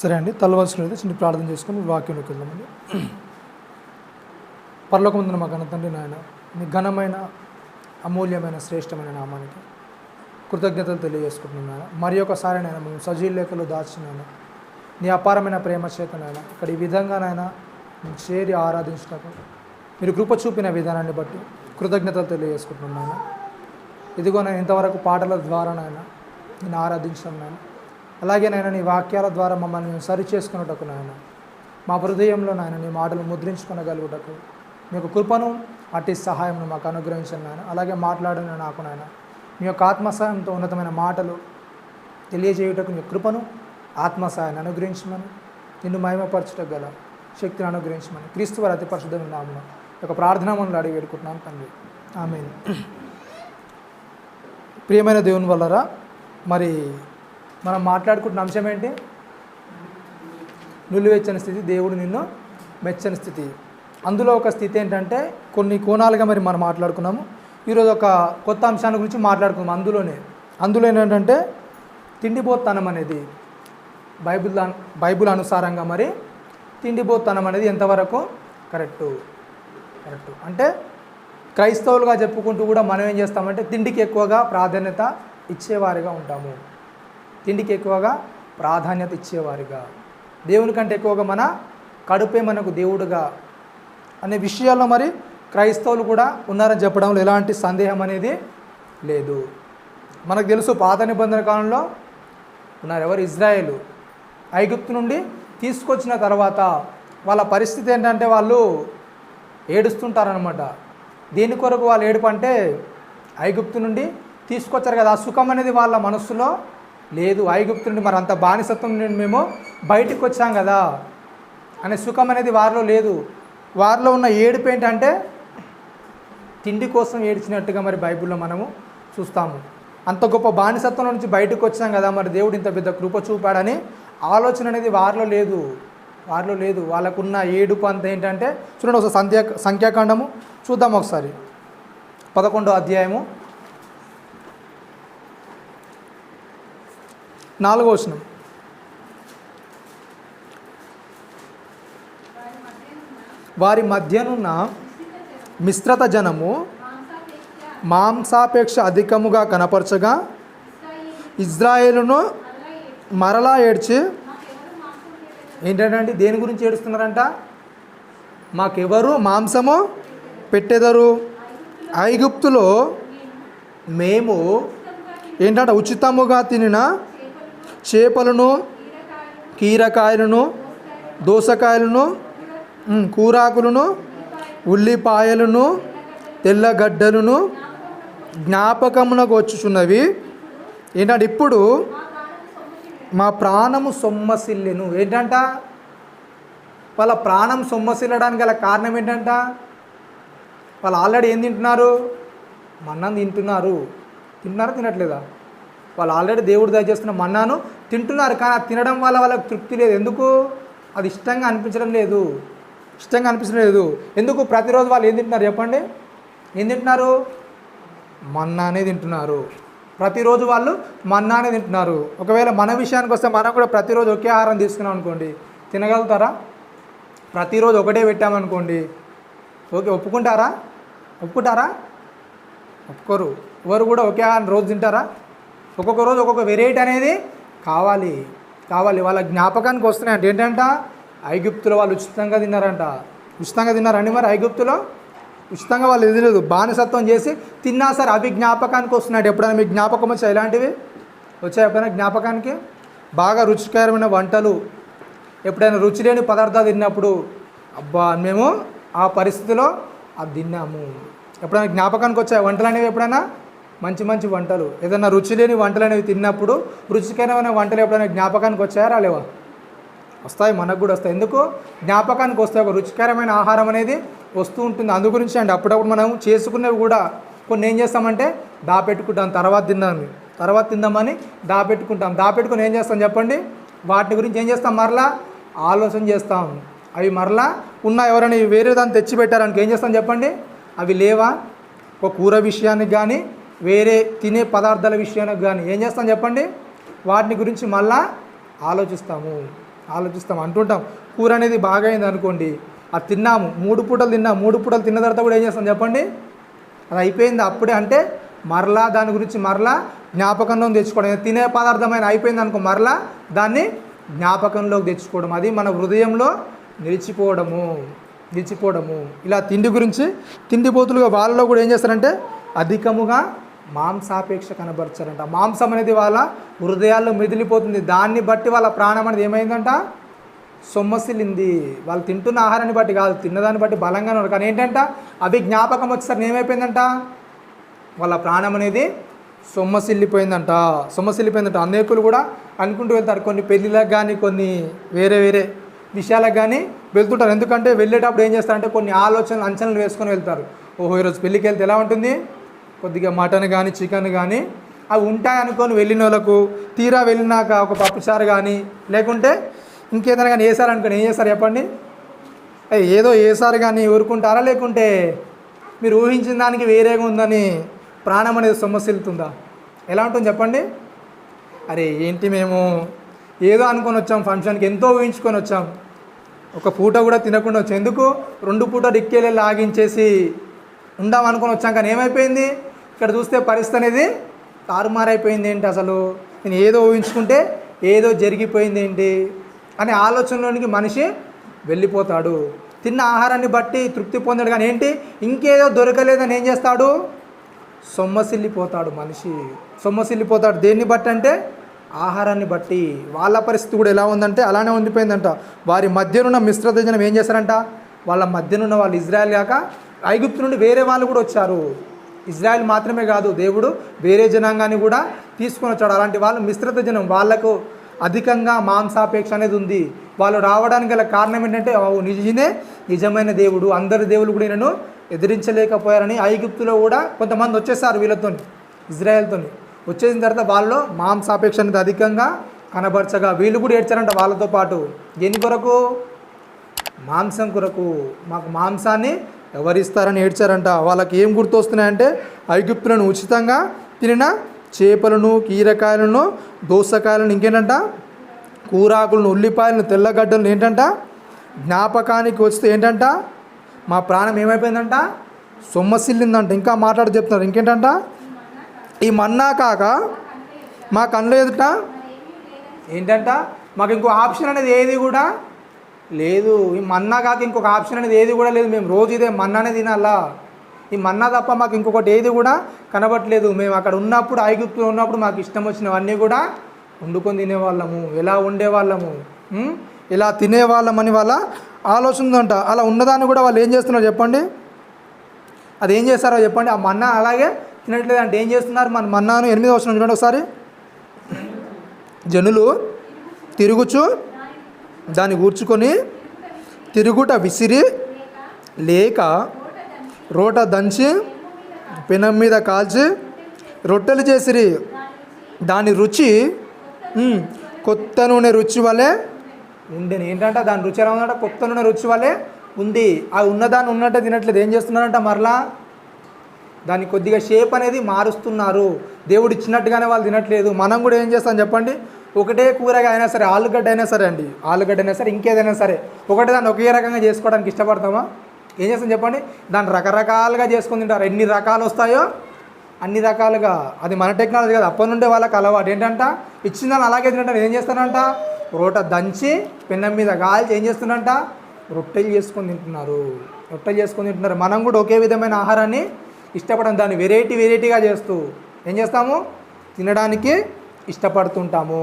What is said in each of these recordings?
సరే అండి, తలవాల్సినది చిన్న ప్రార్థన చేసుకొని వాక్యంలోకి వెళ్దామండి. పరలోకమందున మా తండ్రి నాయన, మీ ఘనమైన అమూల్యమైన శ్రేష్టమైన నామానికి కృతజ్ఞతలు తెలియజేసుకుంటున్నాను. మరి ఒకసారి నేను మేము సజీవ లేఖలో దాచినాను నీ అపారమైన ప్రేమ చేత నాయన ఇక్కడ ఈ విధంగా నాయన చేరి ఆరాధించటకు మీరు కృప చూపిన విధానాన్ని బట్టి కృతజ్ఞతలు తెలియజేసుకుంటున్నాను. ఇదిగో నేను ఇంతవరకు పాటల ద్వారా నాయన నేను ఆరాధించడం నాయన, అలాగే నాయన నీ వాక్యాల ద్వారా మమ్మల్ని మేము సరి చేసుకున్నటకు నాయన మా హృదయంలో నాయన నీ మాటలు ముద్రించుకొనగలుగుటకు మీకు కృపను అట్టి సహాయంను మాకు అనుగ్రహించండి నాయన. అలాగే మాట్లాడిన నాకు నాయన మీ యొక్క ఆత్మసహాయంతో ఉన్నతమైన మాటలు తెలియజేయుటకు మీ కృపను ఆత్మసహాయాన్ని అనుగ్రహించమని నిన్ను మహిమపరచుటకు గల శక్తిని అనుగ్రహించమని క్రీస్తు వారి అతి పరిశుద్ధమైన నామమున ఒక ప్రార్థన మనలో అడిగి వేడుకుంటున్నాను తండ్రి, ఆమేన్. ప్రియమైన దేవుని వల్లరా, మరి మనం మాట్లాడుకుంటున్న అంశం ఏంటి? నిలువెచ్చని స్థితి, దేవుడు నిన్ను మెచ్చని స్థితి. అందులో ఒక స్థితి ఏంటంటే కొన్ని కోణాలుగా మరి మనం మాట్లాడుకున్నాము. ఈరోజు ఒక కొత్త అంశాన్ని గురించి మాట్లాడుకున్నాం. అందులో ఏంటంటే తిండిపోతనం అనేది బైబిల్ అనుసారంగా మరి తిండిపోతనం అనేది ఎంతవరకు కరెక్టు అంటే క్రైస్తవులుగా చెప్పుకుంటూ కూడా మనం ఏం చేస్తామంటే తిండికి ఎక్కువగా ప్రాధాన్యత ఇచ్చేవారిగా ఉంటాము. తిండికి ఎక్కువగా ప్రాధాన్యత ఇచ్చేవారిగా, దేవుని కంటే ఎక్కువగా మన కడుపే మనకు దేవుడుగా అనే విషయాల్లో మరి క్రైస్తవులు కూడా ఉన్నారని చెప్పడంలో ఎలాంటి సందేహం అనేది లేదు. మనకు తెలుసు పాత నిబంధన కాలంలో ఉన్నారు ఎవరు? ఇజ్రాయేలు. ఐగుప్తు నుండి తీసుకొచ్చిన తర్వాత వాళ్ళ పరిస్థితి ఏంటంటే వాళ్ళు ఏడుస్తుంటారనమాట. దేని కొరకు వాళ్ళు ఏడుపు అంటే ఐగుప్తు నుండి తీసుకొచ్చారు కదా, ఆ సుఖం అనేది వాళ్ళ మనస్సులో లేదు. ఐగుప్తు నుండి మరి అంత బానిసత్వం నుండి మేము బయటకు వచ్చాం కదా అనే సుఖం అనేది వారిలో లేదు. వారిలో ఉన్న ఏడుపు ఏంటంటే తిండి కోసం ఏడ్చినట్టుగా మరి బైబిల్లో మనము చూస్తాము. అంత గొప్ప బానిసత్వం నుంచి బయటకు వచ్చాం కదా, మరి దేవుడు ఇంత పెద్ద కృప చూపాడని ఆలోచన అనేది వారిలో లేదు. వాళ్ళకున్న ఏడుపు అంత ఏంటంటే చూడండి, ఒకసారి సంఖ్యాకాండము చూద్దాం ఒకసారి. 11వ అధ్యాయము 4వ వచనం. వారి మధ్యనున్న మిశ్రత జనము మాంసాపేక్ష అధికముగా కనపరచగా ఇజ్రాయేలును మరలా ఏడ్చి ఏంటంటే దేని గురించి ఏడుస్తున్నారంట? మాకెవరు మాంసము పెట్టెదరు? ఐగుప్తులో మేము ఏంటంటే ఉచితముగా తినిన చేపలను, కీరకాయలను, దోసకాయలను, కూరాకులను, ఉల్లిపాయలను, తెల్లగడ్డలను జ్ఞాపకమునకు వచ్చుచున్నవి. ఏంటంటే ఇప్పుడు మా ప్రాణము సొమ్మసిల్లెను. ఏంటంట? వాళ్ళ ప్రాణం సొమ్మసిల్లడానికి గల కారణం ఏంటంట? వాళ్ళు ఆల్రెడీ ఏం తింటున్నారు? మన్నాను తినట్లేదా? వాళ్ళు ఆల్రెడీ దేవుడు దయచేస్తున్న మన్నాను తింటున్నారు, కానీ అది తినడం వల్ల వాళ్ళకి తృప్తి లేదు. ఎందుకు? అది ఇష్టంగా అనిపించడం లేదు. ఎందుకు? ప్రతిరోజు వాళ్ళు ఏం తింటున్నారు చెప్పండి? ఏం తింటున్నారు? మన్నానే తింటున్నారు. ప్రతిరోజు వాళ్ళు మన్నానే తింటున్నారు. ఒకవేళ మన విషయానికి వస్తే మనం కూడా ప్రతిరోజు ఒకే ఆహారం తీసుకున్నాం అనుకోండి, తినగలుగుతారా? ప్రతిరోజు ఒకటే పెట్టామనుకోండి, ఓకే ఒప్పుకుంటారా? ఒప్పుకోరు. ఎవరు కూడా ఒకే ఆహారం రోజు తింటారా? ఒక్కొక్క రోజు ఒక్కొక్క వెరైటీ అనేది కావాలి. వాళ్ళ జ్ఞాపకానికి వస్తున్నాయంట. ఏంటంట? ఐగుప్తులో వాళ్ళు ఉచితంగా తిన్నారండి. మరి ఐగుప్తులో ఉచితంగా వాళ్ళు ఎదురలేదు, బానిసత్వం చేసి తిన్నా సరే అవి జ్ఞాపకానికి వస్తున్నాయి. ఎప్పుడైనా మీకు జ్ఞాపకం వచ్చాయి? ఇలాంటివి వచ్చాయి ఎప్పుడైనా జ్ఞాపకానికి? బాగా రుచికరమైన వంటలు, ఎప్పుడైనా రుచి లేని పదార్థాలు తిన్నప్పుడు అబ్బా మేము ఆ పరిస్థితిలో అది తిన్నాము. ఎప్పుడైనా జ్ఞాపకానికి వచ్చాయి వంటలు అనేవి? ఎప్పుడైనా మంచి వంటలు, ఏదైనా రుచి లేని వంటలు అనేవి తిన్నప్పుడు రుచికరమైన వంటలు ఎప్పుడైనా జ్ఞాపకానికి వచ్చాయా? రాలేవా? వస్తాయి, మనకు కూడా వస్తాయి. ఎందుకు? జ్ఞాపకానికి వస్తాయి. ఒక రుచికరమైన ఆహారం అనేది వస్తూ ఉంటుంది. అందు గురించి అండి అప్పుడప్పుడు మనం చేసుకునేవి కూడా కొన్ని ఏం చేస్తామంటే దాపెట్టుకుంటాం, తర్వాత తిందామని దాపెట్టుకుని ఏం చేస్తాం చెప్పండి? వాటి గురించి ఏం చేస్తాం? మరలా ఆలోచన చేస్తాం. అవి మరలా ఉన్న ఎవరైనా వేరే దాన్ని తెచ్చిపెట్టారనికి ఏం చేస్తాం చెప్పండి? అవి లేవా? ఒక కూర విషయానికి కానీ వేరే తినే పదార్థాల విషయానికి కానీ ఏం చేస్తాం చెప్పండి? వాటిని గురించి మళ్ళా ఆలోచిస్తాము. ఆలోచిస్తాం, అంటుంటాం. కూర అనేది బాగా అయింది అనుకోండి, అది తిన్నాము, 3 పూటలు తిన్నాము, 3 పూటలు తిన్న తర్వాత కూడా ఏం చేస్తాం చెప్పండి, అది అయిపోయింది అప్పుడే అంటే మరలా దాని గురించి మరలా జ్ఞాపకంలో తెచ్చుకోవడం. తినే పదార్థమైన అయిపోయింది అనుకో, మరలా దాన్ని జ్ఞాపకంలోకి తెచ్చుకోవడం, అది మన హృదయంలో నిలిచిపోవడము. ఇలా తిండి గురించి తిండిపోతులుగా వాళ్ళలో కూడా ఏం చేస్తారంటే అధికముగా మాంసాపేక్ష కనబరచారంట. మాంసం అనేది వాళ్ళ హృదయాల్లో మెదిలిపోతుంది. దాన్ని బట్టి వాళ్ళ ప్రాణం అనేది ఏమైందంట, సొమ్మసిల్లింది. వాళ్ళు తింటున్న ఆహారాన్ని బట్టి కాదు, తిన్నదాన్ని బట్టి బలంగానే ఉన్నారు. కానీ ఏంటంట, అవి జ్ఞాపకం వచ్చేసరికి ఏమైపోయిందంట, వాళ్ళ ప్రాణం అనేది సొమ్మసిల్లిపోయిందంట. అనేకులు కూడా అనుకుంటూ వెళ్తారు, కొన్ని పెళ్ళిళ్ళకి కానీ కొన్ని వేరే విషయాలకు కానీ వెళ్తుంటారు. ఎందుకంటే వెళ్ళేటప్పుడు ఏం చేస్తారంటే కొన్ని ఆలోచనలు అంచనాలు వేసుకొని వెళ్తారు. ఓహో, ఈరోజు పెళ్ళికి వెళ్తే ఎలా ఉంటుంది, కొద్దిగా మటన్ కానీ చికెన్ కానీ అవి ఉంటాయి అనుకొని వెళ్ళిన వాళ్ళకు తీరా వెళ్ళినాక ఒక పప్పుచారు కానీ లేకుంటే ఇంకేదైనా కానీ వేసారనుకోని ఏం చేస్తారు చెప్పండి, ఏదో వేసారు కానీ ఊరుకుంటారా, లేకుంటే మీరు ఊహించిన దానికి వేరేగా ఉందని ప్రాణం అనేది సొమ్మసిల్లుతుందా? ఎలా ఉంటుంది చెప్పండి. అరే ఏంటి, మేము ఏదో అనుకొని వచ్చాం, ఫంక్షన్కి ఎంతో ఊహించుకొని వచ్చాం, ఒక పూట కూడా తినకుండా వచ్చాం, ఎందుకు 2 పూట డిక్కేలే లాగించేసి ఉందాం అనుకొని వచ్చాం. కానీ ఏమైపోయింది, ఇక్కడ చూస్తే పరిస్థితి అనేది తారుమారైపోయింది. ఏంటి అసలు, నేను ఏదో ఊహించుకుంటే ఏదో జరిగిపోయింది ఏంటి అనే ఆలోచనలోనికి మనిషి వెళ్ళిపోతాడు. తిన్న ఆహారాన్ని బట్టి తృప్తి పొందాడు, కానీ ఏంటి ఇంకేదో దొరకలేదని ఏం చేస్తాడు, సొమ్మసిల్లిపోతాడు. దేన్ని బట్టి అంటే ఆహారాన్ని బట్టి. వాళ్ళ పరిస్థితి కూడా ఎలా ఉందంటే అలానే ఉండిపోయిందంట. వారి మధ్యనున్న మిశ్రత జనం ఏం చేశారంట, వాళ్ళ మధ్యనున్న వాళ్ళు ఇజ్రాయెల్ కాక ఐగుప్తు నుండి వేరే వాళ్ళు కూడా వచ్చారు. ఇజ్రాయెల్ మాత్రమే కాదు, దేవుడు వేరే జనాంగాన్ని కూడా తీసుకొని వచ్చాడు. అలాంటి వాళ్ళు మిశ్రత జనం, వాళ్లకు అధికంగా మాంసాపేక్ష అనేది ఉంది. వాళ్ళు రావడానికి గల కారణం ఏంటంటే నిజమైన దేవుడు, అందరి దేవుళ్ళు కూడా ఈయనను ఎదిరించలేకపోయారని ఐగుప్తులో కూడా కొంతమంది వచ్చేసారు వీళ్ళతో, ఇజ్రాయెల్తో. వచ్చేసిన తర్వాత వాళ్ళలో మాంసాపేక్ష అనేది అధికంగా కనబరచగా వీళ్ళు కూడా ఏడ్చారంట వాళ్ళతో పాటు. దేని కొరకు, మాంసం కొరకు. మాకు మాంసాన్ని ఎవరిస్తారని ఏడ్చారంట. వాళ్ళకి ఏం గుర్తొస్తున్నాయంటే ఐగుప్తులను ఉచితంగా తినిన చేపలను, కీరకాయలను, దోసకాయలను, ఇంకేంటంట కూరాకులను, ఉల్లిపాయలను, తెల్లగడ్డలను ఏంటంట జ్ఞాపకానికి వస్తే ఏంటంట మా ప్రాణం ఏమైపోయిందంట, సొమ్మసిల్లిందంట. ఇంకా మాట్లాడి చెప్తున్నారు, ఇంకేంటంట ఈ మన్నా కాక మా కళ్ళు ఎదుట ఏంటంట మాకు ఇంకో ఆప్షన్ అనేది ఏది కూడా లేదు. ఈ మన్నా కాక ఇంకొక ఆప్షన్ అనేది ఏది కూడా లేదు. మేము రోజు ఇదే మన్నానే తినాలా, ఈ మన్నా తప్ప మాకు ఇంకొకటి ఏది కూడా కనబట్లేదు. మేము అక్కడ ఉన్నప్పుడు, ఐగుప్తులో ఉన్నప్పుడు మాకు ఇష్టం వచ్చినవన్నీ కూడా వండుకొని తినేవాళ్ళము, ఎలా ఉండేవాళ్ళము, ఇలా తినేవాళ్ళమని వాళ్ళ ఆలోచన ఉందంట. అలా ఉన్నదాన్ని కూడా వాళ్ళు ఏం చేస్తున్నారు చెప్పండి, అది ఏం చేస్తారో చెప్పండి. ఆ మన్నా అలాగే తినట్లేదు అంటే ఏం చేస్తున్నారు, మన మన్నాను 8వ వచనం చూడండి ఒకసారి. జనులు తిరుగుచు దాన్ని ఊర్చుకొని తిరుగుట విసిరి లేక రోట దంచి పెనం మీద కాల్చి రొట్టెలు చేసిరి. దాని రుచి కొత్త నూనె రుచి వలె ఉండేది. ఏంటంటే దాని రుచి ఎలా ఉందంటే కొత్త నూనె రుచి వలె ఉంది. ఆ ఉన్నదాన్ని ఉన్నట్టే తినట్లేదు. ఏం చేస్తున్నారంట, మరలా దాన్ని కొద్దిగా షేప్ అనేది మారుస్తున్నారు. దేవుడు ఇచ్చినట్టుగానే వాళ్ళు తినట్లేదు. మనం కూడా ఏం చేస్తాం చెప్పండి, ఒకటే కూరగా అయినా సరే, ఆలుగడ్డ అయినా సరే అండి, ఆలుగడ్డ అయినా సరే, ఇంకేదైనా సరే, ఒకటే దాన్ని ఒకే రకంగా చేసుకోవడానికి ఇష్టపడతామా? ఏం చేస్తాం చెప్పండి, దాన్ని రకరకాలుగా చేసుకొని తింటారు. ఎన్ని రకాలు వస్తాయో అన్ని రకాలుగా. అది మన టెక్నాలజీ కాదు, అప్పటి నుండే వాళ్ళకి అలవాటు. ఏంటంట ఇచ్చిన దాన్ని అలాగే తింటారు. ఏం చేస్తారంట, రోట దంచి పెన్నం మీద కాల్చి ఏం చేస్తున్నారంట, రొట్టెలు చేసుకొని తింటున్నారు. మనం కూడా ఒకే విధమైన ఆహారాన్ని ఇష్టపడడం, దాన్ని వెరైటీగా చేస్తూ ఏం చేస్తాము, తినడానికి ఇష్టపడుతుంటాము.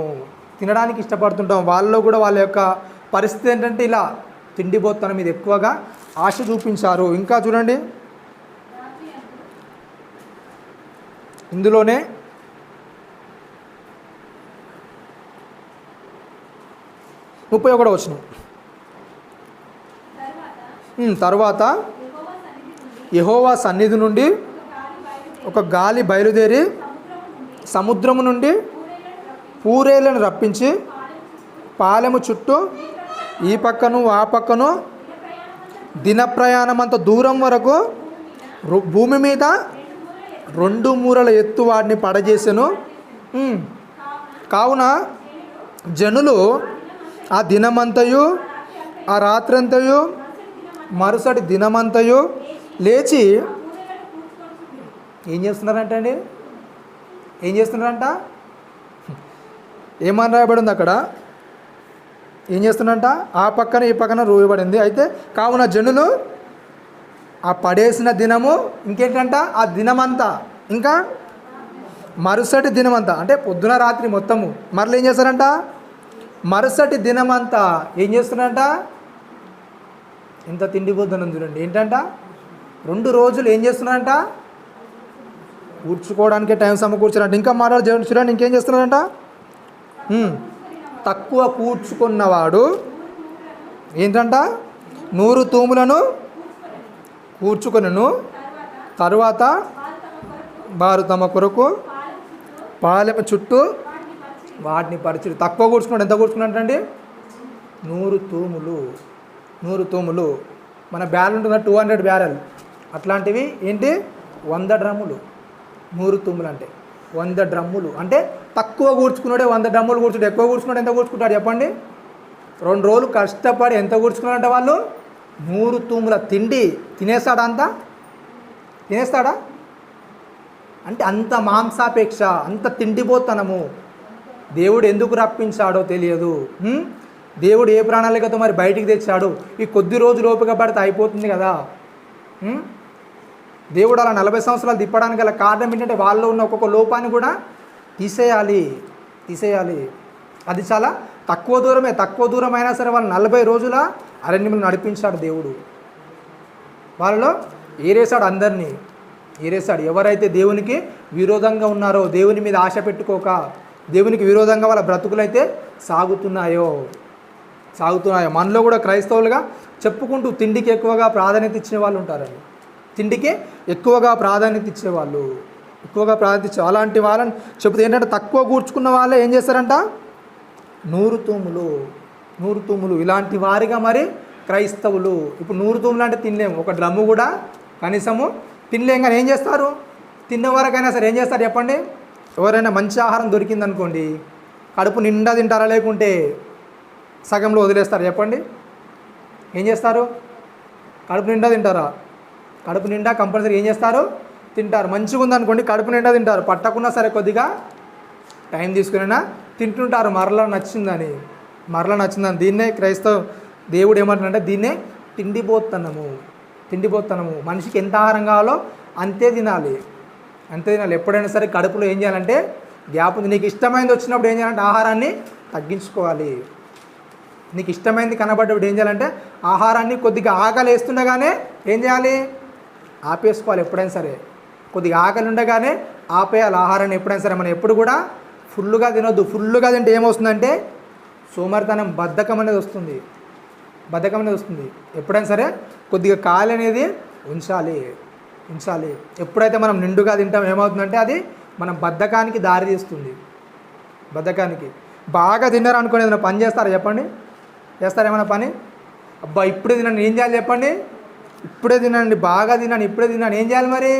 వాళ్ళలో కూడా వాళ్ళ యొక్క పరిస్థితి ఏంటంటే ఇలా తిండిబోత్తనం మీద ఎక్కువగా ఆశ చూపించారు. ఇంకా చూడండి, ఇందులోనే 31వ వచనం. తర్వాత యెహోవా సన్నిధి నుండి ఒక గాలి బయలుదేరి సముద్రము నుండి పూరేలను రప్పించి పాలెము చుట్టూ ఈ పక్కను ఆ పక్కను దిన ప్రయాణమంత దూరం వరకు భూమి మీద 2 మూరల ఎత్తు వాడిని పడజేసెను. కావున జనులు ఆ దినమంతయు ఆ రాత్రంతయు మరుసటి దినమంతయు లేచి ఏం చేస్తున్నారంట అండి? ఏం చేస్తున్నారంట? ఏమని రాయబడి ఉంది అక్కడ? ఏం చేస్తున్నారంట? ఆ పక్కన ఈ పక్కన రూయబడింది. అయితే కావున జనులు ఆ పడేసిన దినము ఇంకేంటంట? ఆ దినమంతా ఇంకా మరుసటి దినమంతా అంటే పొద్దున రాత్రి మొత్తము మరలా ఏం చేస్తారంట? మరుసటి దినమంతా ఏం చేస్తున్నారంట? ఇంత తిండిపోతున్నాం చూడండి. ఏంటంట? 2 రోజులు ఏం చేస్తున్నారంట? కూర్చుకోవడానికే టైం సమకూర్చారంట. ఇంకా మాట్లాడు చూడండి, ఇంకేం చేస్తున్నారంట? తక్కువ కూర్చుకున్నవాడు ఏంటంట? 100 తూములను కూర్చుకొనెను. తరువాత వారు తమ కొరకు పాలెం చుట్టూ వాటిని పరిచుడు. తక్కువ కూర్చుకున్నాడు. ఎంత కూర్చుకున్నట్టండి? 100 తూములు. 100 తూములు. మన బ్యారెల్ ఉంటుంది 200 బ్యారెల్, అట్లాంటివి ఏంటి 100 డ్రమ్ములు. 100 తూములు అంటే 100 డ్రమ్ములు. అంటే తక్కువ కూర్చుకున్నాడే 100 డ్రమ్ములు కూర్చుంటే, ఎక్కువ కూర్చుకున్నాడు ఎంత కూర్చుకుంటాడు చెప్పండి? 2 రోజులు కష్టపడి ఎంత కూర్చుకున్నారంటే వాళ్ళు 100 తూముల తిండి తినేస్తాడా? అంతా తినేస్తాడా? అంటే అంత మాంసాపేక్ష, అంత తిండిపోతనము. దేవుడు ఎందుకు రప్పించాడో తెలియదు. దేవుడు ఏ ప్రణాళికతో మరి బయటికి తెచ్చాడు? ఈ కొద్ది రోజులు ఓపిక పడితే అయిపోతుంది కదా. దేవుడు అలా 40 సంవత్సరాలు తిప్పడానికి గల కారణం ఏంటంటే వాళ్ళలో ఉన్న ఒక్కొక్క లోపాన్ని కూడా తీసేయాలి. అది చాలా తక్కువ దూరం అయినా సరే వాళ్ళు 40 రోజుల అరణ్యంలో నడిపించాడు దేవుడు. వాళ్ళలో ఏరేశాడు, అందరినీ ఏరేశాడు. ఎవరైతే దేవునికి విరోధంగా ఉన్నారో, దేవుని మీద ఆశ పెట్టుకోక దేవునికి విరోధంగా వాళ్ళ బ్రతుకులైతే సాగుతున్నాయో మనలో కూడా క్రైస్తవులుగా చెప్పుకుంటూ తిండికి ఎక్కువగా ప్రాధాన్యత ఇచ్చే వాళ్ళు ఉంటారండి. తిండికి ఎక్కువగా ప్రాధాన్యత ఇచ్చేవాళ్ళు, అలాంటి వాళ్ళని చెబుతే ఏంటంటే తక్కువ కూర్చుకున్న వాళ్ళే ఏం చేస్తారంట? 100 తూములు. ఇలాంటి వారిగా మరి క్రైస్తవులు. ఇప్పుడు 100 తూములు అంటే తినలేము, ఒక డ్రమ్ము కూడా కనీసము తినలేం. కానీ ఏం చేస్తారు? తిన్నవరకైనా సరే ఏం చేస్తారు చెప్పండి? ఎవరైనా మంచి ఆహారం దొరికిందనుకోండి, కడుపు నిండా తింటారా లేకుంటే సగంలో వదిలేస్తారు చెప్పండి? ఏం చేస్తారు? కడుపు నిండా తింటారా? కడుపు నిండా కంపల్సరీ ఏం చేస్తారు? తింటారు. మంచిగా ఉందనుకోండి కడుపు నిండా తింటారు, పట్టకున్నా సరే కొద్దిగా టైం తీసుకునైనా తింటుంటారు. మరలా నచ్చిందని. దీన్నే దేవుడు ఏమంటాడంటే దీన్నే తిండిపోతనము. మనిషికి ఎంత ఆహారం కావాలో అంతే తినాలి. ఎప్పుడైనా సరే కడుపులో ఏం చేయాలంటే గ్యాప్ ఉంది. నీకు ఇష్టమైనది వచ్చినప్పుడు ఏం చేయాలంటే ఆహారాన్ని తగ్గించుకోవాలి. నీకు ఇష్టమైనది కనబడ్డప్పుడు ఏం చేయాలంటే ఆహారాన్ని కొద్దిగా ఆకలి వేస్తుండగానే ఏం చేయాలి? ఆపేసుకోవాలి. ఎప్పుడైనా సరే కొద్దిగా ఆకలి ఉండగానే ఆపేయాలి ఆహారాన్ని. ఎప్పుడైనా సరే మనం ఎప్పుడు కూడా ఫుల్గా తినొద్దు. ఫుల్గా తింటే ఏమొస్తుందంటే సోమరితనం, బద్ధకం అనేది వస్తుంది. ఎప్పుడైనా సరే కొద్దిగా ఖాళీ అనేది ఉంచాలి. ఎప్పుడైతే మనం నిండుగా తింటాం ఏమవుతుందంటే అది మనం బద్ధకానికి దారి తీస్తుంది. బాగా తిన్నారు అనుకోండి, ఏదైనా పని చేస్తారా చెప్పండి? ఏమైనా పని? అబ్బా ఇప్పుడే తినండి, ఏం చేయాలి చెప్పండి? ఇప్పుడే తినండి, బాగా తినండి, ఇప్పుడే తినండి. ఏం చేయాలి మరి?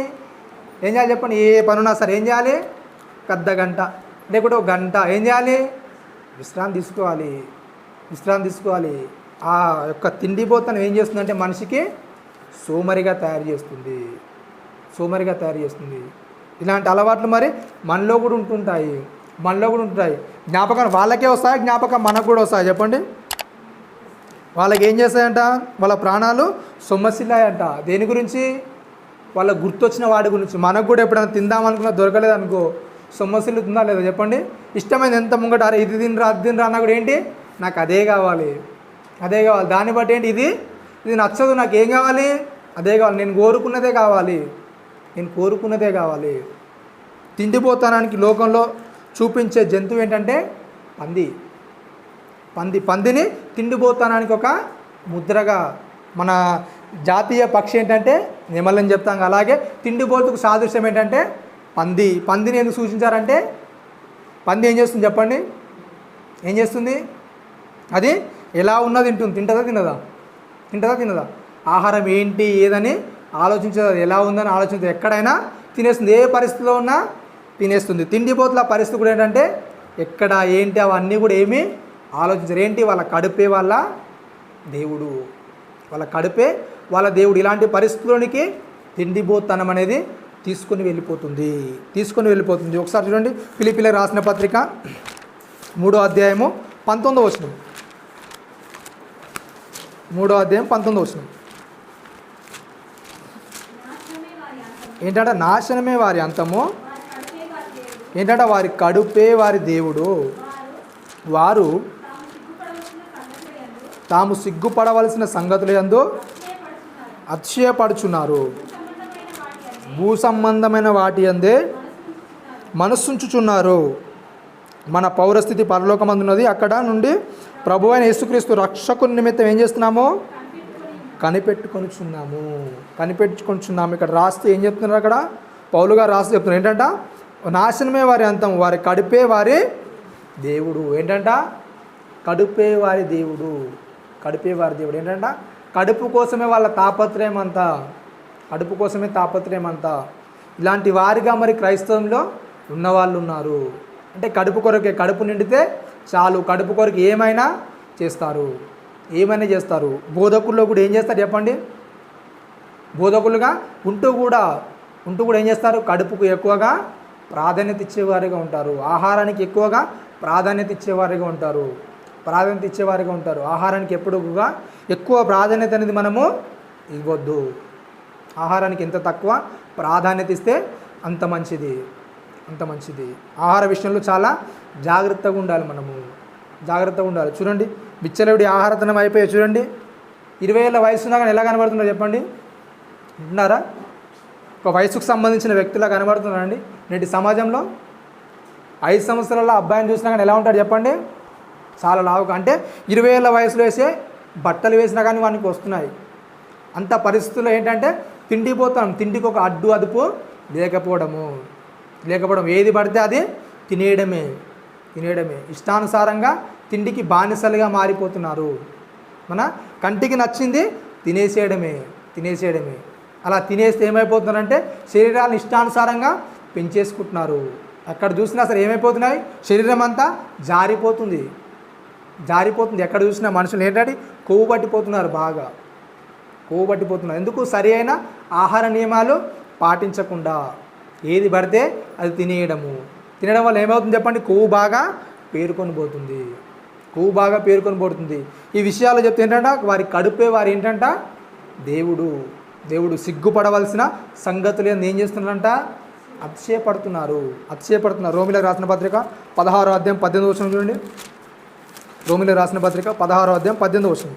ఏం చేయాలి చెప్పండి? ఏ పని ఉన్నా సరే ఏం చేయాలి? అర్ధ గంట లేకుంటే 1 గంట ఏం చేయాలి? విశ్రాంతి తీసుకోవాలి. ఆ యొక్క తిండిపోతనం ఏం చేస్తుందంటే మనిషికి సోమరిగా తయారు చేస్తుంది. ఇలాంటి అలవాట్లు మరి మనలో కూడా ఉంటుంటాయి. జ్ఞాపకం వాళ్ళకే వస్తాయి, జ్ఞాపకం మనకు కూడా వస్తాయి చెప్పండి? వాళ్ళకి ఏం చేస్తాయంట? వాళ్ళ ప్రాణాలు సొమ్మసిల్లాయంట. దేని గురించి? వాళ్ళకు గుర్తొచ్చిన వాడి గురించి. మనకు కూడా ఎప్పుడైనా తిందామనుకున్నా దొరకలేదు అనుకో, సొమ్మసిల్లుతుందా లేదా చెప్పండి? ఇష్టమైంది ఎంత ముంగట, అరే ఇది తినరా అది తినరా అన్నా కూడా ఏంటి? నాకు అదే కావాలి. దాన్ని బట్టి ఏంటి? ఇది నచ్చదు, నాకు ఏం కావాలి? అదే కావాలి. నేను కోరుకున్నదే కావాలి. తిండిపోతానానికి లోకంలో చూపించే జంతువు ఏంటంటే పందిని తిండిపోతానానికి ఒక ముద్రగా. మన జాతీయ పక్షి ఏంటంటే నెమలని చెప్తాం. అలాగే తిండిపోతుకు సాదృశ్యం ఏంటంటే పందిని ఎందుకు సూచించారంటే పంది ఏం చేస్తుంది చెప్పండి? ఏం చేస్తుంది? అది ఎలా ఉన్నది తింటుందా? తినదా? ఆహారం ఏంటి ఏదని ఆలోచించదు. అది ఎలా ఉందని ఆలోచించదు. ఎక్కడైనా తినేస్తుంది. ఏ పరిస్థితిలో ఉన్నా తినేస్తుంది. తిండిపోతుల పరిస్థితి కూడా ఏంటంటే ఎక్కడ ఏంటి అవన్నీ కూడా ఏమీ ఆలోచించారు. ఏంటి? వాళ్ళ కడుపే వాళ్ళ దేవుడు, వాళ్ళ కడుపే వాళ్ళ దేవుడు. ఇలాంటి పరిస్థితుల్లోనికి తిండిబోతనం అనేది తీసుకొని వెళ్ళిపోతుంది. ఒకసారి చూడండి, ఫిలిప్పీయులకు రాసిన పత్రిక 3వ అధ్యాయము 19వ వచనం. 3వ అధ్యాయం 19వ వచనం ఏంటంటే, నాశనమే వారి అంతము, ఏంటంటే వారి కడుపే వారి దేవుడు. వారు తాము సిగ్గుపడవలసిన సంగతుల యందు అతిశయపడుచున్నారు. భూ సంబంధమైన వాటి యందే మనస్సుంచుచున్నారు. మన పౌరస్థితి పరలోకమందున్నది. అక్కడ నుండి ప్రభువైన యేసుక్రీస్తు రక్షకుని నిమిత్తం ఏం చేస్తున్నాము? కనిపెట్టుకొనిచున్నాము. ఇక్కడ రాస్తే ఏం చెప్తున్నారు? అక్కడ పౌలు గారు రాస్తే చెప్తున్నారు ఏంటంట, నాశనమే వారి అంతం, వారి కడుపే వారి దేవుడు. ఏంటంట? కడుపే వారి దేవుడు. ఏంటంట? కడుపు కోసమే వాళ్ళ తాపత్రయం అంతా, ఇలాంటి వారిగా మరి క్రైస్తవంలో ఉన్నవాళ్ళు ఉన్నారు. అంటే కడుపు కొరకే, కడుపు నిండితే చాలు, కడుపు కొరకు ఏమైనా చేస్తారు. బోధకుల్లో కూడా ఏం చేస్తారు చెప్పండి? బోధకులుగా ఉంటూ కూడా ఏం చేస్తారు? కడుపుకు ఎక్కువగా ప్రాధాన్యత ఇచ్చేవారిగా ఉంటారు. ఆహారానికి ఎక్కువగా ప్రాధాన్యత ఇచ్చేవారిగా ఉంటారు. ఆహారానికి ఎప్పుడుగా ఎక్కువ ప్రాధాన్యత అనేది మనము ఇవ్వద్దు. ఆహారానికి ఎంత తక్కువ ప్రాధాన్యత ఇస్తే అంత మంచిది. ఆహార విషయంలో చాలా జాగ్రత్తగా ఉండాలి. చూడండి, బిచ్చలవిడి ఆహారతనం అయిపోయి చూడండి, 20 ఏళ్ళ వయసున్నా కానీ ఎలా కనబడుతుందో చెప్పండి. వింటున్నారా? ఒక వయసుకు సంబంధించిన వ్యక్తిలా కనబడుతున్నారండి నేటి సమాజంలో. 5 సంవత్సరాల అబ్బాయిని చూసినా కానీ ఎలా ఉంటాడు చెప్పండి? చాలా లావుగా. అంటే 20 ఏళ్ళ వయసులో వేసే బట్టలు వేసినా కానీ వానికి వస్తున్నాయి. అంత పరిస్థితుల్లో ఏంటంటే తిండికి ఒక అదుపు లేకపోవడం, ఏది పడితే అది తినేయడమే. ఇష్టానుసారంగా తిండికి బానిసలుగా మారిపోతున్నారు. మన కంటికి నచ్చింది తినేసేయడమే. అలా తినేస్తే ఏమైపోతున్నారంటే శరీరాలను ఇష్టానుసారంగా పెంచేసుకుంటున్నారు. ఎక్కడ చూసినా సరే ఏమైపోతున్నాయి? శరీరం అంతా జారిపోతుంది. ఎక్కడ చూసినా మనుషులు ఏంటంటే కొవ్వు పట్టిపోతున్నారు. ఎందుకు? సరి అయిన ఆహార నియమాలు పాటించకుండా ఏది పడితే అది తినడం వల్ల ఏమవుతుంది చెప్పండి? కొవ్వు బాగా పేరుకొని పోతుంది. ఈ విషయాలు చెప్తే ఏంటంట, వారి కడుపే వారి ఏంటంట దేవుడు. సిగ్గుపడవలసిన సంగతులు ఏం చేస్తున్నారంట? అతిశయపడుతున్నారు. రోమిలకు రాసిన పత్రిక 16వ అధ్యాయం 18వ వచనం చూడండి. రోమిలకు రాసిన పత్రిక 16వ అధ్యాయం 18వ వచనం.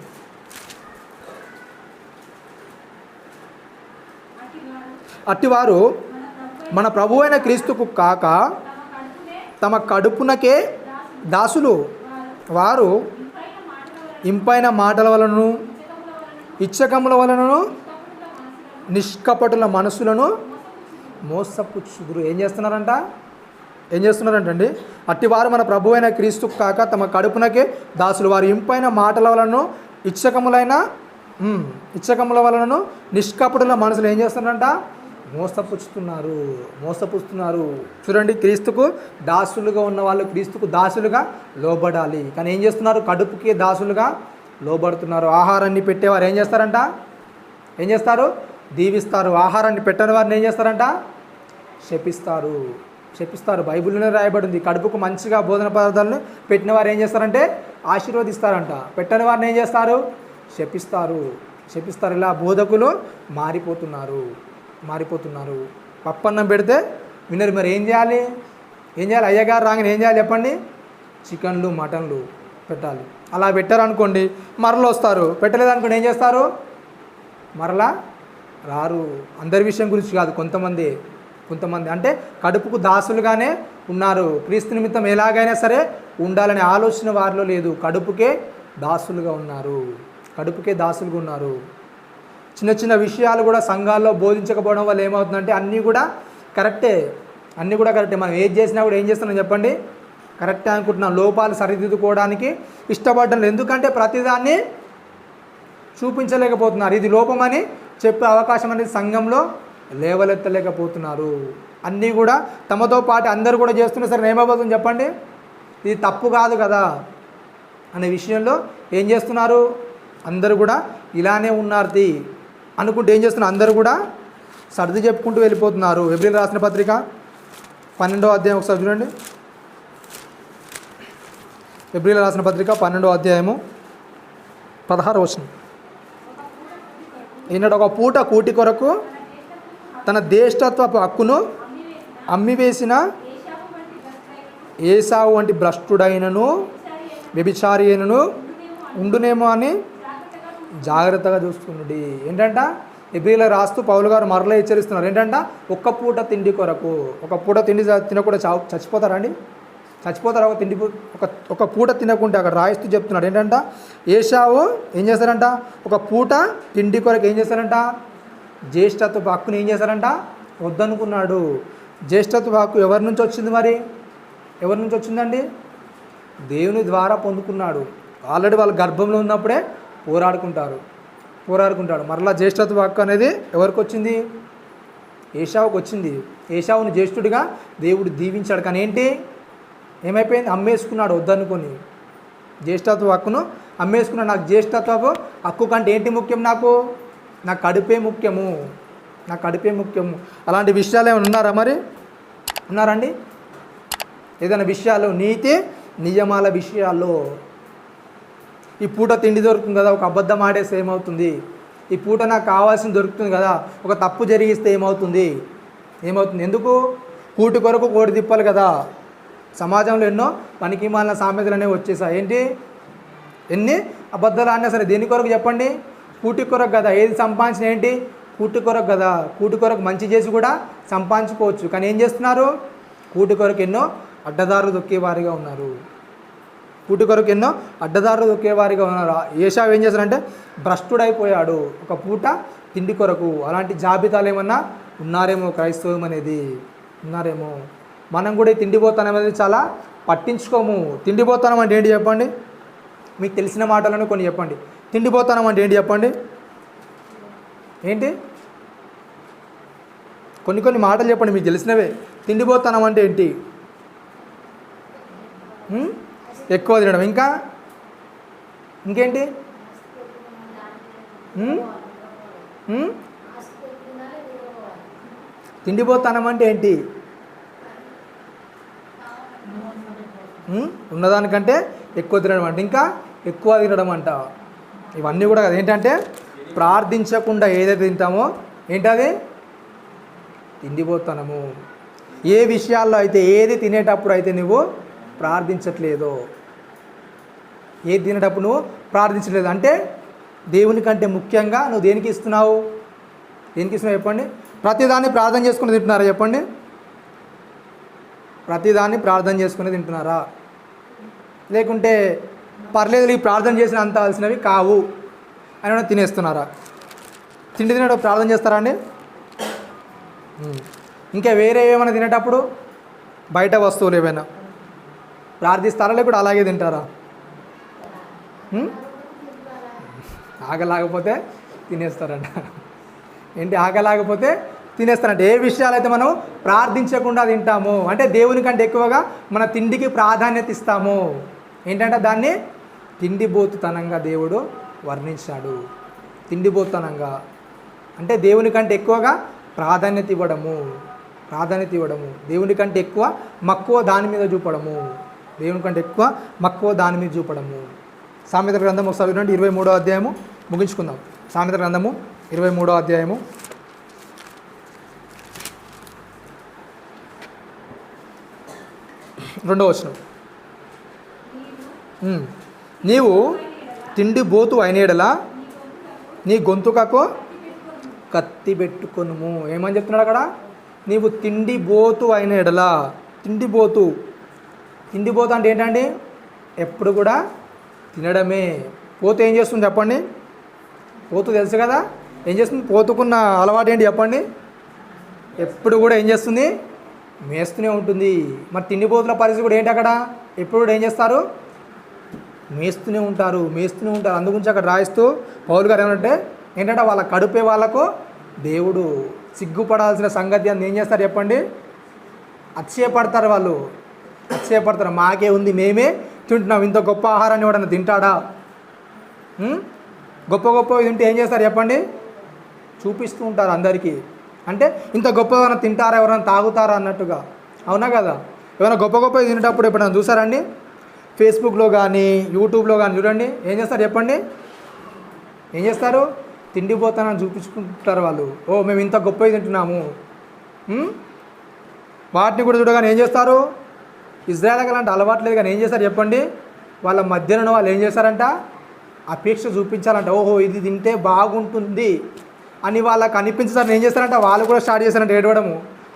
అట్టివారు మన ప్రభు అయిన క్రీస్తుకు కాక తమ కడుపునకే దాసులు. వారు ఇంపైన మాటల వలనను ఇచ్చకముల వలనను నిష్కపటుల మనసులను మోసపుచ్చుదురు. ఏం చేస్తున్నారంటండి? అట్టివారు మన ప్రభు అయిన క్రీస్తుకు కాక తమ కడుపునకే దాసులు. వారు ఇంపైన మాటల వలనను ఇచ్చకముల వలనను నిష్కపటుల మనసులు ఏం చేస్తున్నారంట? మోసపుచ్చుతున్నారు. చూడండి, క్రీస్తుకు దాసులుగా ఉన్న వాళ్ళు క్రీస్తుకు దాసులుగా లోబడాలి. కానీ ఏం చేస్తున్నారు? కడుపుకి దాసులుగా లోబడుతున్నారు. ఆహారాన్ని పెట్టేవారు ఏం చేస్తారు? దీవిస్తారు. ఆహారాన్ని పెట్టని వారిని ఏం చేస్తారంట? శపిస్తారు. బైబిల్లోనే రాయబడింది. కడుపుకు మంచిగా భోజన పదార్థాలను పెట్టిన వారు ఏం చేస్తారంటే ఆశీర్వదిస్తారంట. పెట్టని వారిని ఏం చేస్తారు? శపిస్తారు. ఇలా బోధకులు మారిపోతున్నారు. పప్పన్నం పెడితే వినరు. మరి ఏం చేయాలి? అయ్యగారు రాగానే ఏం చేయాలి చెప్పండి? చికెన్లు మటన్లు పెట్టాలి. అలా పెట్టారనుకోండి మరలా వస్తారు. పెట్టలేదనుకోండి ఏం చేస్తారు? మరలా రారు. అందరి విషయం గురించి కాదు, కొంతమంది అంటే కడుపుకు దాసులుగానే ఉన్నారు. క్రీస్తు నిమిత్తం ఎలాగైనా సరే ఉండాలనే ఆలోచన వారిలో లేదు. కడుపుకే దాసులుగా ఉన్నారు. చిన్న చిన్న విషయాలు కూడా సంఘాల్లో బోధించకపోవడం వల్ల ఏమవుతుందంటే అన్నీ కూడా కరెక్టే. మనం ఏది చేసినా కూడా ఏం చేస్తున్నాం చెప్పండి? కరెక్టే అనుకుంటున్నాం. లోపాలు సరిదిద్దుకోవడానికి ఇష్టపడడం. ఎందుకంటే ప్రతిదాన్ని చూపించలేకపోతున్నారు. ఇది లోపమని చెప్పే అవకాశం అనేది సంఘంలో లేవలెత్తలేకపోతున్నారు. అన్నీ కూడా తమతో పాటు అందరూ కూడా చేస్తున్నా సరే ఏమైపోతుంది చెప్పండి? ఇది తప్పు కాదు కదా. అనే విషయంలో ఏం చేస్తున్నారు? అందరూ కూడా ఇలానే ఉన్నారు అనుకుంటే ఏం చేస్తున్నారు? అందరూ కూడా సర్ది చెప్పుకుంటూ వెళ్ళిపోతున్నారు. హెబ్రీయులకు రాసిన పత్రిక 12వ అధ్యాయం ఒకసారి చూడండి. హెబ్రీయులకు రాసిన పత్రిక 12వ అధ్యాయము 16వ వచనం. ఈనాడు ఒక పూట కూటి కొరకు తన జ్యేష్ఠత్వపు హక్కును అమ్మివేసిన ఏసావు వంటి భ్రష్టుడైనను వ్యభిచారి అయినను ఉండునేమో అని జాగ్రత్తగా చూస్తున్నది. ఏంటంట? హెబ్రీయులకు రాస్తూ పౌలు గారు మరలా హెచ్చరిస్తున్నారు. ఏంటంట? ఒక్క పూట తిండి కొరకు, ఒక పూట తిండి తినకుండా చచ్చిపోతారండి? చచ్చిపోతారు ఒక పూట తినకుంటే. అక్కడ రాయిస్తూ చెప్తున్నాడు. ఏంటంట? ఏసావు ఏం చేస్తారంట? ఒక పూట తిండి కొరకు ఏం చేస్తారంట? జ్యేష్ఠత్వపు హక్కుని ఏం చేశారంట? వద్దనుకున్నాడు. జ్యేష్ఠత్వపు హక్కు ఎవరి నుంచి వచ్చింది? మరి ఎవరి నుంచి వచ్చిందండి? దేవుని ద్వారా పొందుకున్నాడు. ఆల్రెడీ వాళ్ళ గర్భంలో ఉన్నప్పుడే పోరాడుకుంటాడు. మరలా జ్యేష్ఠత్వ హక్కు అనేది ఎవరికి వచ్చింది? ఏసావుకు వచ్చింది. ఏసావుని జ్యేష్ఠుడిగా దేవుడు దీవించాడు. కానీ ఏంటి ఏమైపోయింది? అమ్మేసుకున్నాడు వద్దనుకొని. జ్యేష్ఠత్వ హక్కును అమ్మేసుకున్నాడు. నాకు జ్యేష్ఠత్వపు హక్కు కంటే ఏంటి ముఖ్యం? నా కడుపే ముఖ్యము. అలాంటి విషయాలు ఏమైనా ఉన్నారా? మరి ఉన్నారండి? ఏదైనా విషయాలు, నీతి నియమాల విషయాల్లో ఈ పూట తిండి దొరుకుతుంది కదా, ఒక అబద్ధం ఆడేస్తే ఏమవుతుంది? ఈ పూట నాకు కావాల్సింది దొరుకుతుంది కదా, ఒక తప్పు జరిగిస్తే ఏమవుతుంది? ఎందుకు? కూటి కొరకు కోడి తిప్పాలి కదా. సమాజంలో ఎన్నో పనికి మాలిన సామెతలు అనేవి వచ్చేసాయి. ఏంటి? ఎన్ని అబద్ధాలు ఆడినా సరే దేని కొరకు చెప్పండి? కూటి కొరకు కదా. ఏది సంపాదించిన ఏంటి? కూటి కొరకు కదా. కూటి కొరకు మంచి చేసి కూడా సంపాదించుకోవచ్చు. కానీ ఏం చేస్తున్నారు? కూటి కొరకు ఎన్నో అడ్డదారులు దొక్కేవారిగా ఉన్నారు. ఏసావు ఏం చేశారంటే భ్రష్టుడైపోయాడు ఒక పూట తిండి కొరకు. అలాంటి జాబితాలు ఏమన్నా ఉన్నారేమో క్రైస్తవం అనేది? ఉన్నారేమో. మనం కూడా ఈ తిండిపోతానం అనేది చాలా పట్టించుకోము. తిండిపోతానం అంటే ఏంటి చెప్పండి? మీకు తెలిసిన మాటలను కొన్ని చెప్పండి. తిండిపోతానం అంటే ఏంటి చెప్పండి? ఏంటి? కొన్ని మాటలు చెప్పండి మీకు తెలిసినవే. తిండిపోతానం అంటే ఏంటి? ఎక్కువ తినడం. ఇంకేంటి? తిండిపోతానం అంటే ఏంటి? ఉన్నదానికంటే ఎక్కువ తినడం అంట. ఇంకా ఎక్కువ తినడం అంట. ఇవన్నీ కూడా కదా. ఏంటంటే ప్రార్థించకుండా ఏదైతే తింటామో ఏంటది? తిండిపోతానము. ఏ విషయాల్లో అయితే, ఏది తినేటప్పుడు అయితే నువ్వు ప్రార్థించట్లేదో, ఏది తినేటప్పుడు నువ్వు ప్రార్థించట్లేదు అంటే దేవుని కంటే ముఖ్యంగా నువ్వు దేనికి ఇస్తున్నావు చెప్పండి? ప్రతిదాన్ని ప్రార్థన చేసుకుని తింటున్నారా చెప్పండి? ప్రతిదాన్ని ప్రార్థన చేసుకుని తింటున్నారా? లేకుంటే పర్లేదు ఈ ప్రార్థన చేసిన అంత కావాల్సినవి కావు అని తినేస్తున్నారా? తిండి తినేటప్పుడు ప్రార్థన చేస్తారా అండి? ఇంకా వేరే ఏమైనా తినేటప్పుడు బయట వస్తువులు ఏమైనా ప్రార్థిస్తారా? లేకుండా అలాగే తింటారా? ఆగలాగపోతే తినేస్తారంట. ఏంటి? ఆగలాగపోతే తినేస్తారంట. ఏ విషయాలైతే మనం ప్రార్థించకుండా తింటామో అంటే దేవుని కంటే ఎక్కువగా మన తిండికి ప్రాధాన్యత ఇస్తాము. ఏంటంటే దాన్ని తిండిబోతుతనంగా దేవుడు వర్ణించాడు. తిండిబోతుతనంగా అంటే దేవుని కంటే ఎక్కువగా ప్రాధాన్యత ఇవ్వడము. దేవుని కంటే ఎక్కువ మక్కువ దాని మీద చూపడము. సామెతల గ్రంథం ఒకసారి వినండి. 23వ అధ్యాయము ముగించుకుందాం. సామెతల గ్రంథము 23వ అధ్యాయము 2వ వచనం. నీవు తిండిబోతు అయిన యెడల నీ గొంతుకకు కత్తి పెట్టుకొనుము. ఏమని చెప్తున్నాడు అక్కడ? నీవు తిండిబోతు అయిన యెడల. తిండిబోతు అంటే ఏంటండి? ఎప్పుడు కూడా తినడమే. పోతు ఏం చేస్తుంది చెప్పండి? పోతు తెలుసు కదా ఏం చేస్తుంది? పోతుకున్న అలవాటు ఏంటి చెప్పండి? ఎప్పుడు కూడా ఏం చేస్తుంది? మేస్తూనే ఉంటుంది. మరి తిండిపోతుల పరిస్థితి కూడా ఏంటి? అక్కడ ఎప్పుడు కూడా ఏం చేస్తారు? మేస్తూనే ఉంటారు. అందుగురించి అక్కడ రాయిస్తూ పౌలు గారు ఏంటంటే వాళ్ళ కడుపే వాళ్ళకు దేవుడు. సిగ్గుపడాల్సిన సంగతి అని ఏం చేస్తారు చెప్పండి? అతిశయపడతారు. మాకే ఉంది, మేమే తింటున్నాం. ఇంత గొప్ప ఆహారాన్ని ఎవడన్నా తింటాడా? గొప్ప గొప్ప తింటే ఏం చేస్తారు చెప్పండి? చూపిస్తూ ఉంటారు అందరికీ. అంటే ఇంత గొప్ప ఎవరైనా తింటారా, ఎవరైనా తాగుతారా అన్నట్టుగా. అవునా కదా? ఏమైనా గొప్ప గొప్ప తినేటప్పుడు ఎప్పుడైనా చూసారండి? ఫేస్బుక్లో కానీ యూట్యూబ్లో కానీ చూడండి, ఏం చేస్తారు చెప్పండి? ఏం చేస్తారు? తిండిపోతానని చూపించుకుంటారు వాళ్ళు. ఓ మేము ఇంత గొప్పవి తింటున్నాము. వాటిని కూడా చూడగానే ఏం చేస్తారు? ఇజ్రాయెల్ అలాంటి అలవాటు లేదు కానీ ఏం చేస్తారు చెప్పండి? వాళ్ళ మధ్యలో వాళ్ళు ఏం చేస్తారంట? అపేక్ష చూపించాలంట. ఓహో ఇది తింటే బాగుంటుంది అని వాళ్ళకి అనిపించాలని ఏం చేస్తారంట? వాళ్ళు కూడా స్టార్ట్ చేస్తారంట ఏడవడము.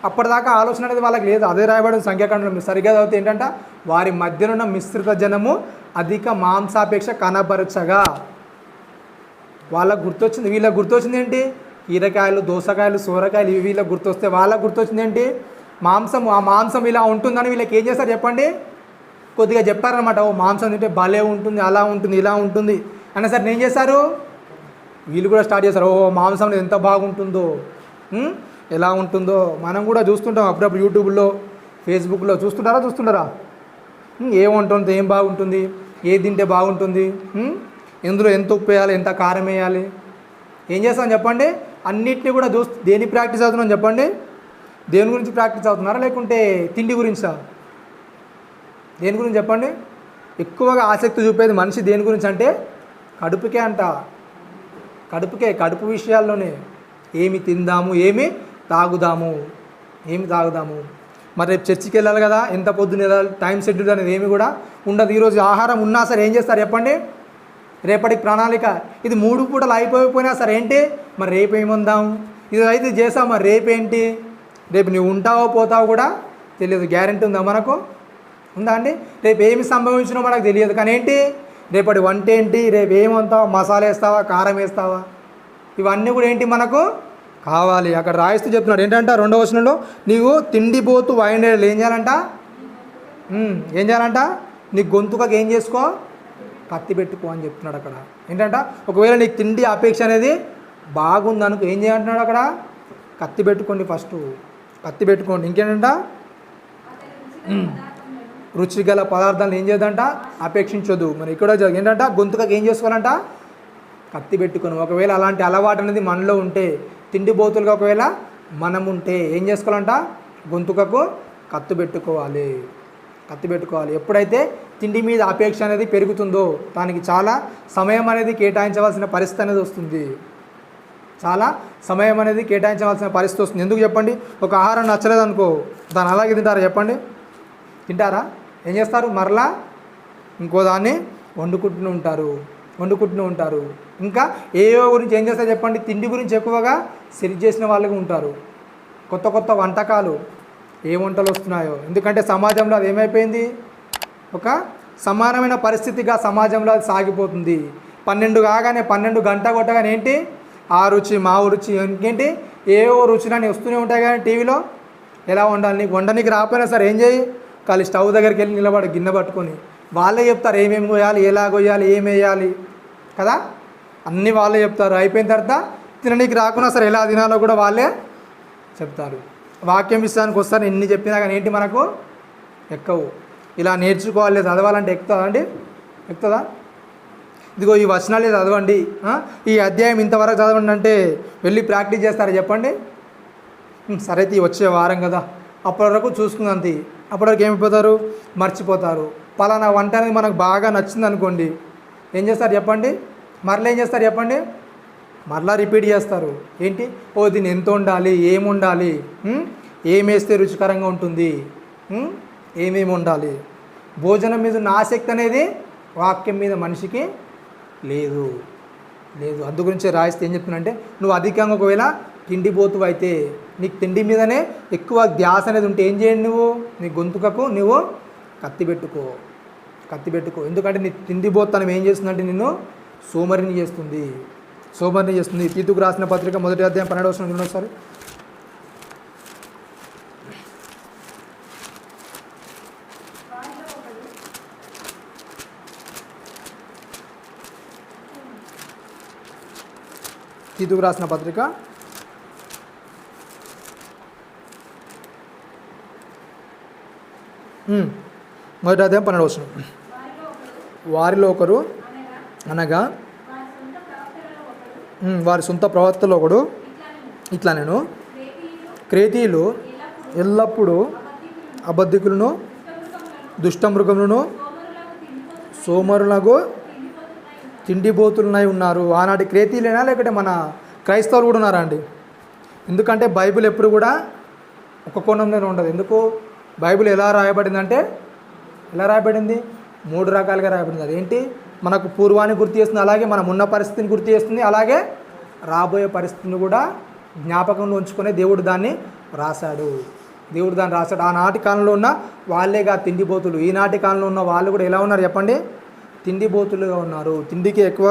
అప్పటిదాకా ఆలోచన అనేది వాళ్ళకి లేదు. అదే రాయబడిన సంఖ్యాకాండంలో సరిగ్గా చదివితే ఏంటంట? వారి మధ్యనున్న మిశ్రిత జనము అధిక మాంసాపేక్ష కనబరచగా. వాళ్ళకు గుర్తొచ్చింది. వీళ్ళకి గుర్తొచ్చింది ఏంటి? కీరకాయలు, దోసకాయలు, సోరకాయలు ఇవి వీళ్ళకి గుర్తొస్తే వాళ్ళకు గుర్తొచ్చింది ఏంటి? మాంసం. ఆ మాంసం ఇలా ఉంటుందని వీళ్ళకి ఏం చేస్తారు చెప్పండి? కొద్దిగా చెప్పారనమాట. ఓ మాంసం తింటే భలే ఉంటుంది, అలా ఉంటుంది, ఇలా ఉంటుంది అన్న సరే ఏం చేస్తారు? వీళ్ళు కూడా స్టార్ట్ చేస్తారు. ఓ మాంసం ఎంత బాగుంటుందో, ఎలా ఉంటుందో మనం కూడా చూస్తుంటాం అప్పుడప్పుడు యూట్యూబ్లో, ఫేస్బుక్లో. చూస్తుంటారా? ఏముంటుంది, ఏం బాగుంటుంది, ఏది తింటే బాగుంటుంది, ఇందులో ఎంత ఉప్పు వేయాలి, ఎంత కారం వేయాలి, ఏం చేస్తాం చెప్పండి? అన్నిటిని కూడా దేని ప్రాక్టీస్ అవుతున్నాం చెప్పండి? దేని గురించి ప్రాక్టీస్ అవుతున్నారా లేకుంటే తిండి గురించా? దేని గురించి చెప్పండి? ఎక్కువగా ఆసక్తి చూపేది మనిషి దేని గురించి అంటే కడుపుకే అంట. కడుపు విషయాల్లోనే. ఏమి తిందాము, ఏమి తాగుదాము. మరి రేపు చర్చికి వెళ్ళాలి కదా, ఎంత పొద్దున వెళ్ళాలి, టైం షెడ్యూల్ అనేది ఏమి కూడా ఉండదు. ఈరోజు ఆహారం ఉన్నా సరే ఏం చేస్తారు చెప్పండి? రేపటికి ప్రణాళిక. ఇది 3 పూటలు అయిపోయినా సరే ఏంటి మరి రేపు ఏముందాం, ఇది అయితే చేసాం మరి రేపేంటి, రేపు నువ్వు ఉంటావో పోతావో కూడా తెలియదు. గ్యారెంటీ ఉందా మనకు? ఉందా అండి? రేపు ఏమి సంభవించినో మనకు తెలియదు. కానీ ఏంటి రేపటి వంట ఏంటి, రేపు ఏమంతావా, మసాలా వేస్తావా, కారం వేస్తావా, ఇవన్నీ కూడా ఏంటి మనకు కావాలి. అక్కడ రాయిస్తూ చెప్తున్నాడు ఏంటంట 2వ వచనంలో, నీవు తిండిపోతూ వైండేళ్ళు ఏం చేయాలంట? నీ గొంతుకకి ఏం చేసుకో? కత్తి పెట్టుకో అని చెప్తున్నాడు అక్కడ. ఏంటంట ఒకవేళ నీకు తిండి అపేక్ష అనేది బాగుందనుకో ఏం చేయంటున్నాడు అక్కడ? కత్తి పెట్టుకోండి. ఫస్ట్ కత్తి పెట్టుకోండి. ఇంకేంటంట? రుచి గల పదార్థాలను ఏం చేయదంట? అపేక్షించొద్దు. మరి ఇక్కడ ఏంటంట? గొంతుకకి ఏం చేసుకోవాలంట? కత్తి పెట్టుకొని. ఒకవేళ అలాంటి అలవాటు అనేది మనలో ఉంటే, తిండిబోతులుగా ఒకవేళ మనం ఉంటే ఏం చేసుకోవాలంట? గొంతుకకు కత్తి పెట్టుకోవాలి. ఎప్పుడైతే తిండి మీద అపేక్ష అనేది పెరుగుతుందో దానికి చాలా సమయం అనేది కేటాయించవలసిన పరిస్థితి అనేది వస్తుంది. ఎందుకు చెప్పండి? ఒక ఆహారం నచ్చలేదు అనుకో, దాన్ని అలాగే తింటారా చెప్పండి? తింటారా? ఏం చేస్తారు? మరలా ఇంకో దాన్ని వండుకుంటూ ఉంటారు. ఇంకా ఏవో గురించి ఏం చేస్తారు చెప్పండి? తిండి గురించి ఎక్కువగా సెర్చ్ చేసిన వాళ్ళకి ఉంటారు. కొత్త వంటకాలు, ఏ వంటలు వస్తున్నాయో. ఎందుకంటే సమాజంలో అది ఏమైపోయింది? ఒక సమానమైన పరిస్థితిగా సమాజంలో అది సాగిపోతుంది. 12 కాగానే 12 గంట కొట్టగానే ఏంటి? ఆ రుచి, మా రుచి, ఇంకేంటి ఏవో రుచులని వస్తూనే ఉంటాయి. కానీ టీవీలో ఎలా వండాలి, నీకు వండడానికి రాకపోయినా సరే ఏం చేయి? ఖాళీ స్టవ్ దగ్గరికి వెళ్ళి నిలబడి గిన్నె పట్టుకొని వాళ్ళే చెప్తారు ఏమేమి కొయ్యాలి, ఎలా కొయ్యాలి, ఏం వేయాలి కదా, అన్నీ వాళ్ళే చెప్తారు. అయిపోయిన తర్వాత తిననీకి రాకున్నా సరే ఎలా తినాలో కూడా వాళ్ళే చెప్తారు. వాక్యం విషయానికి వస్తారు, ఎన్ని చెప్పినా కానీ ఏంటి మనకు ఎక్కవు. ఇలా నేర్చుకోవాలి, చదవాలంటే ఎక్కుతుందా? ఇదిగో ఈ వచనాలే చదవండి, ఈ అధ్యాయం ఇంతవరకు చదవండి అంటే వెళ్ళి ప్రాక్టీస్ చేస్తారా చెప్పండి? సరే అయితే వచ్చే వారం కదా, అప్పటి వరకు చూసుకుందంతే. అప్పటి వరకు ఏమైపోతారు? మర్చిపోతారు. పలానా వంట అనేది మనకు బాగా నచ్చింది అనుకోండి, ఏం చేస్తారు చెప్పండి? మరలా రిపీట్ చేస్తారు. ఏంటి? ఓ దీన్ని ఎంత ఉండాలి, ఏమి ఉండాలి, ఏమేస్తే రుచికరంగా ఉంటుంది, ఏమేమి ఉండాలి. భోజనం మీద ఉన్న ఆసక్తి అనేది వాక్యం మీద మనిషికి లేదు. అందు గురించి రాయిస్తే ఏం చెప్తున్నంటే, నువ్వు అధికంగా ఒకవేళ తిండిపోతు అయితే, నీకు తిండి మీదనే ఎక్కువ ధ్యాస అనేది ఉంటే ఏం చేయండి? నువ్వు నీ గొంతుకకు నువ్వు కత్తి పెట్టుకో. ఎందుకంటే నీ తిండిపోతనం ఏం చేస్తుందంటే నిన్ను సోమరిని చేస్తుంది. తీతుకు రాసిన పత్రిక 1వ అధ్యాయం 12వ వచనం చూడండి ఒకసారి. తీతుకు రాసిన పత్రిక 1వ అధ్యాయం 12వ వచనం. వారిలో ఒకరు అనగా వారి సొంత ప్రవర్తనలో ఒకడు ఇట్లా నేను క్రేతీయులు ఎల్లప్పుడూ అబద్ధికులను దుష్టమృగములను సోమరులకు తిండిబోతులునై ఉన్నారు. ఆనాటి క్రేతీయులైనా లేకపోతే మన క్రైస్తవులు కూడా ఉన్నారా అండి? ఎందుకంటే బైబిల్ ఎప్పుడు కూడా ఒక కోణంలోనే ఉండదు. ఎందుకు? బైబిల్ ఎలా రాయబడిందంటే ఎలా రాయబడింది? 3 రకాలుగా రాయబడింది. అదేంటి? మనకు పూర్వాన్ని గుర్తు చేస్తుంది, అలాగే మనం ఉన్న పరిస్థితిని గుర్తు చేస్తుంది, అలాగే రాబోయే పరిస్థితిని కూడా జ్ఞాపకంలో ఉంచుకునే దేవుడు దాన్ని రాశాడు. ఆనాటి కాలంలో ఉన్న వాళ్ళేగా తిండిబోతులు. ఈనాటి కాలంలో ఉన్న వాళ్ళు కూడా ఎలా ఉన్నారు చెప్పండి? తిండిబోతులుగా ఉన్నారు. తిండికి ఎక్కువ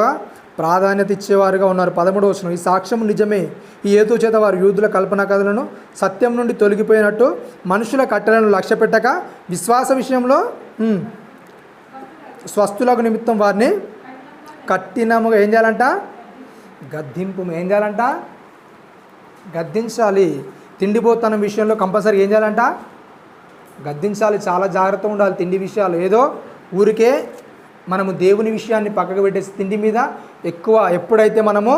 ప్రాధాన్యత ఇచ్చేవారుగా ఉన్నారు. 13వ వచనం, ఈ సాక్ష్యం నిజమే. ఈ హేతు చేత వారు యూదుల కల్పన కథలను సత్యం నుండి తొలగిపోయినట్టు మనుషుల కట్టలను లక్ష్య పెట్టక విశ్వాస విషయంలో స్వస్థులకు నిమిత్తం వారిని కఠినముగా ఏం చేయాలంట? ఏం చేయాలంట? గద్దించాలి. తిండిపోతనం విషయంలో కంపల్సరీ ఏం చేయాలంట? గద్దించాలి. చాలా జాగ్రత్తగా ఉండాలి తిండి విషయాలు. ఏదో ఊరికే మనము దేవుని విషయాన్ని పక్కకు పెట్టేసి తిండి మీద ఎక్కువ ఎప్పుడైతే మనము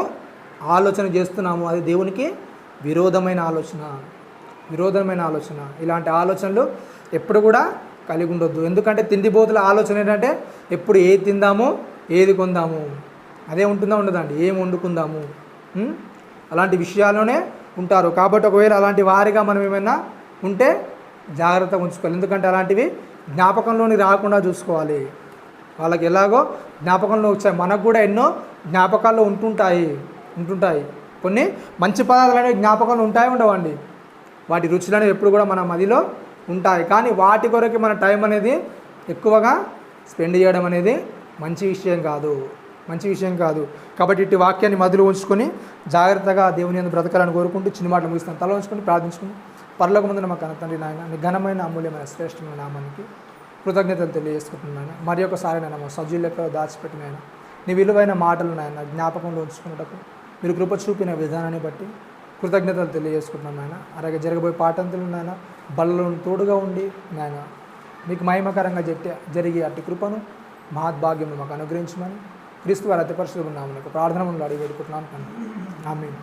ఆలోచన చేస్తున్నామో అది దేవునికి విరోధమైన ఆలోచన. ఇలాంటి ఆలోచనలు ఎప్పుడు కూడా కలిగి ఉండొద్దు. ఎందుకంటే తిండిపోతుల ఆలోచన ఏంటంటే ఎప్పుడు ఏది తిందాము, ఏది కొందాము, అదే ఉంటుందా ఉండదండి? ఏం వండుకుందాము, అలాంటి విషయాల్లోనే ఉంటారు. కాబట్టి ఒకవేళ అలాంటి వారిగా మనం ఏమైనా ఉంటే జాగ్రత్తగా ఉంచుకోవాలి. ఎందుకంటే అలాంటివి జ్ఞాపకంలోని రాకుండా చూసుకోవాలి. వాళ్ళకి ఎలాగో జ్ఞాపకంలో వచ్చాయి, మనకు కూడా ఎన్నో జ్ఞాపకాల్లో ఉంటుంటాయి. కొన్ని మంచి పదార్థాలు అనేవి జ్ఞాపకంలో ఉండవండి. వాటి రుచులు అనేవి ఎప్పుడు కూడా మన మదిలో ఉంటాయి. కానీ వాటి కొరకు మన టైం అనేది ఎక్కువగా స్పెండ్ చేయడం అనేది మంచి విషయం కాదు. కాబట్టి ఇటు వాక్యాన్ని మదిలో ఉంచుకొని జాగ్రత్తగా దేవుని యందు బ్రతకాలని కోరుకుంటూ చిన్న మాటలు ముగిస్తాను. తల ఉంచుకొని ప్రార్థించుకుని పరలోక ముందు మా కన్న తండ్రి నాయన, నీ ఘనమైన అమూల్యమైన శ్రేష్టమైన నామానికి కృతజ్ఞతలు తెలియజేసుకుంటున్నాను. మరి ఒకసారి నాయన మా సజీవుల లెక్కలో దాచిపెట్టినాయన నీ విలువైన మాటలు నాయన జ్ఞాపకంలో ఉంచుకున్నటకు మీరు కృప చూపిన విధానాన్ని బట్టి కృతజ్ఞతలు తెలియజేసుకుంటున్నాను నాయన. అలాగే జరగబోయే పాఠంతులు నాయన బలలో తోడుగా ఉండి నాయన మీకు మహిమకరంగా జరిగే అట్టి కృపను మహద్భాగ్యం మాకు అనుగ్రహించమని క్రీస్తు వారి అతి పరిశుద్ధ నామమున ప్రార్థన అడిగి వేడుకుంటున్నాను. ఆమేన్.